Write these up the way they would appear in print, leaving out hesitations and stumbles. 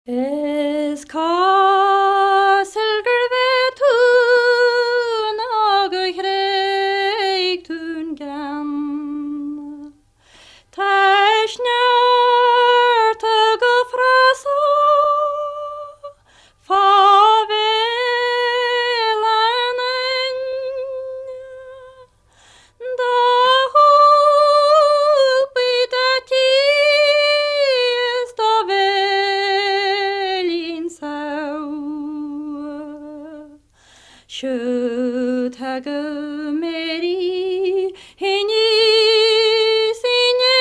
Is castle gervetun og hreigtun gran. Teisnert go frasa favelanen. Da hulpita tis da velin sau. Should hag Mary hini sinye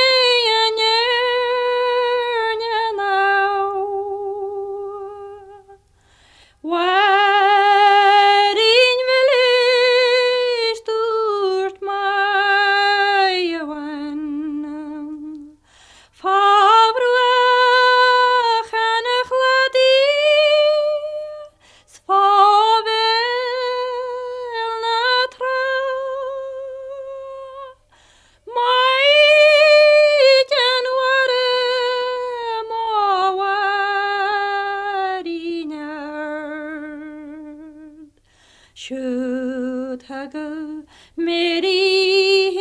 now. Waarin village stort Mhaighdean. Fabruach en chladi sfavel na tra. Mhaighdean ware ma warinard. Should hag Mary